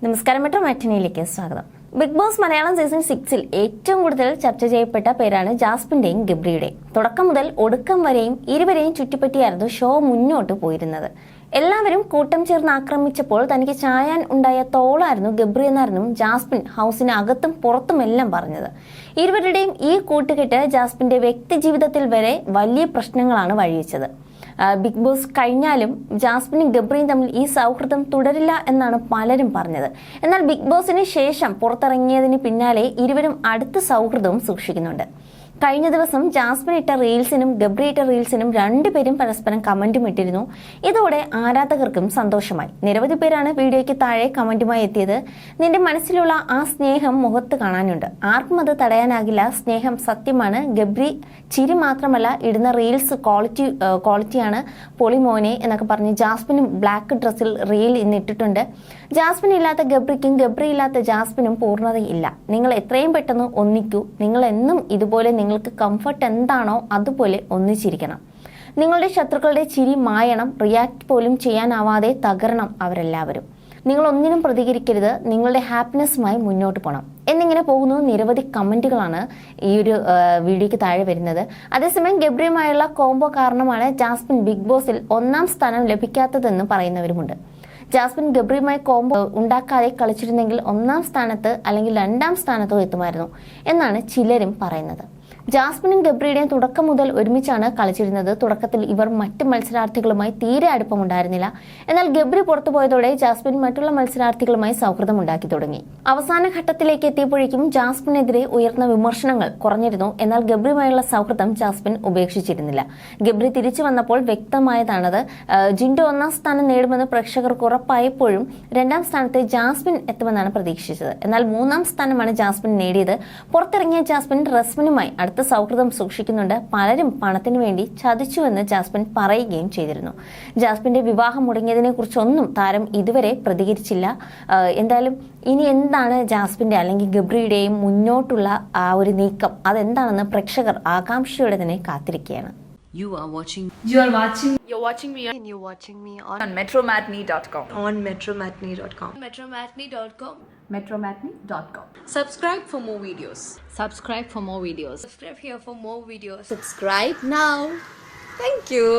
നമസ്കാരം, മെട്രോ മാറ്റിനിയിലേക്ക് സ്വാഗതം. Big boss Malayalam season 6-ൽ ഏറ്റവും കൂടുതൽ ചർച്ച ചെയ്യപ്പെട്ട പേരാണ് ജാസ്മിന്റെയും ഗബ്രിയുടെയും. തുടക്കം മുതൽ ഒടുക്കം വരെയും ഇരുവരെയും ചുറ്റിപ്പറ്റിയായിരുന്നു ഷോ മുന്നോട്ട് പോയിരുന്നത്. എല്ലാവരും കൂട്ടം ചേർന്ന് ആക്രമിച്ചപ്പോൾ തനിക്ക് ചായാൻ ഉണ്ടായ തോളായിരുന്നു ഗബ്രി എന്നായിരുന്നു ജാസ്മിൻ ഹൗസിന് അകത്തും പുറത്തുമെല്ലാം പറഞ്ഞത്. ഇരുവരുടെയും ഈ കൂട്ടുകെട്ട് ജാസ്മിന്റെ വ്യക്തി ജീവിതത്തിൽ വരെ വലിയ പ്രശ്നങ്ങളാണ് വഴിവെച്ചത്. ബിഗ് ബോസ് കഴിഞ്ഞാലും ജാസ്മിനും ഗബ്രിയും തമ്മിൽ ഈ സൗഹൃദം തുടരില്ല എന്നാണ് പലരും പറഞ്ഞത്. എന്നാൽ ബിഗ് ബോസിന് ശേഷം പുറത്തിറങ്ങിയതിന് പിന്നാലെ ഇരുവരും അടുത്ത സൗഹൃദവും സൂക്ഷിക്കുന്നുണ്ട്. കഴിഞ്ഞ ദിവസം ജാസ്മിൻ ഇട്ട റീൽസിനും ഗബ്രി ഇട്ട റീൽസിനും രണ്ടുപേരും പരസ്പരം കമന്റും ഇട്ടിരുന്നു. ഇതോടെ ആരാധകർക്കും സന്തോഷമായി. നിരവധി പേരാണ് വീഡിയോയ്ക്ക് താഴെ കമന്റുമായി എത്തിയത്. നിന്റെ മനസ്സിലുള്ള ആ സ്നേഹം മുഖത്ത് കാണാനുണ്ട്, ആർക്കും അത് തടയാനാകില്ല, സ്നേഹം സത്യമാണ്. ഗബ്രി ചിരി മാത്രമല്ല, ഇടുന്ന റീൽസ് ക്വാളിറ്റിയാണ്, പൊളിമോനെ എന്നൊക്കെ പറഞ്ഞ് ജാസ്മിനും ബ്ലാക്ക് ഡ്രസ്സിൽ റീൽ ഇന്നിട്ടിട്ടുണ്ട്. ജാസ്മിൻ ഇല്ലാത്ത ഗബ്രിക്കും ഗബ്രി ഇല്ലാത്ത ജാസ്മിനും പൂർണ്ണതയില്ല. നിങ്ങൾ എത്രയും പെട്ടെന്ന് ഒന്നിക്കൂ. നിങ്ങൾ എന്നും ഇതുപോലെ നിങ്ങൾക്ക് കംഫർട്ട് എന്താണോ അതുപോലെ ഒന്നിച്ചിരിക്കണം. നിങ്ങളുടെ ശത്രുക്കളുടെ ചിരി മായണം, റിയാക്ട് പോലും ചെയ്യാനാവാതെ തകരണം അവരെല്ലാവരും. നിങ്ങൾ ഒന്നിനും പ്രതികരിക്കരുത്, നിങ്ങളുടെ ഹാപ്പിനെസ്സുമായി മുന്നോട്ട് പോകണം എന്നിങ്ങനെ പോകുന്നു. നിരവധി കമന്റുകളാണ് ഈ ഒരു വീഡിയോയ്ക്ക് താഴെ വരുന്നത്. അതേസമയം ഗബ്രിയുമായുള്ള കോംബോ കാരണമാണ് ജാസ്മിൻ ബിഗ് ബോസിൽ 1-ാം സ്ഥാനം ലഭിക്കാത്തതെന്ന് പറയുന്നവരുമുണ്ട്. ജാസ്മിൻ ഗബ്രിയുമായി കോംബോ ഉണ്ടാക്കാതെ കളിച്ചിരുന്നെങ്കിൽ 1-ാം സ്ഥാനത്ത് അല്ലെങ്കിൽ 2-ാം സ്ഥാനത്തോ എത്തുമായിരുന്നു എന്നാണ് ചിലരും പറയുന്നത്. ജാസ്മിനും ഗബ്രിയുടെയും തുടക്കം മുതൽ ഒരുമിച്ചാണ് കളിച്ചിരുന്നത്. തുടക്കത്തിൽ ഇവർ മറ്റ് മത്സരാർത്ഥികളുമായി തീരെ അടുപ്പമുണ്ടായിരുന്നില്ല. എന്നാൽ ഗബ്രി പുറത്തുപോയതോടെ ജാസ്മിൻ മറ്റുള്ള മത്സരാർത്ഥികളുമായി സൗഹൃദം ഉണ്ടാക്കി തുടങ്ങി. അവസാന ഘട്ടത്തിലേക്ക് എത്തിയപ്പോഴേക്കും ജാസ്മിനെതിരെ ഉയർന്ന വിമർശനങ്ങൾ കുറഞ്ഞിരുന്നു. എന്നാൽ ഗബ്രിയുമായുള്ള സൗഹൃദം ജാസ്മിൻ ഉപേക്ഷിച്ചിരുന്നില്ല. ഗബ്രി തിരിച്ചു വന്നപ്പോൾ വ്യക്തമായതാണത്. ജിൻഡോ 1-ാം സ്ഥാനം നേടുമെന്ന് പ്രേക്ഷകർക്ക് ഉറപ്പായപ്പോഴും 2-ാം സ്ഥാനത്ത് ജാസ്മിൻ എത്തുമെന്നാണ് പ്രതീക്ഷിച്ചത്. എന്നാൽ 3-ാം സ്ഥാനമാണ് ജാസ്മിൻ നേടിയത്. പുറത്തിറങ്ങിയ ജാസ്മിൻ റസ്മിനുമായി അടുത്ത സൗഹൃദം സൂക്ഷിക്കുന്നുണ്ട്. പലരും പണത്തിനു വേണ്ടി ചതിച്ചുവെന്ന് ജാസ്മിൻ പറയുകയും ചെയ്തിരുന്നു. ജാസ്മിന്റെ വിവാഹം മുടങ്ങിയതിനെ കുറിച്ചൊന്നും താരം ഇതുവരെ പ്രതികരിച്ചില്ല. എന്തായാലും ഇനി എന്താണ് ജാസ്മിന്റെ അല്ലെങ്കിൽ ഗബ്രിയുടെയും മുന്നോട്ടുള്ള ആ ഒരു നീക്കം, അതെന്താണെന്ന് പ്രേക്ഷകർ ആകാംക്ഷയോടെ തന്നെ കാത്തിരിക്കുകയാണ്. You're watching me and you're watching me on metromatney.com. on metromatney.com. metromatney.com. Subscribe for more videos. Subscribe for more videos. Subscribe here for more videos. Subscribe now. Thank you.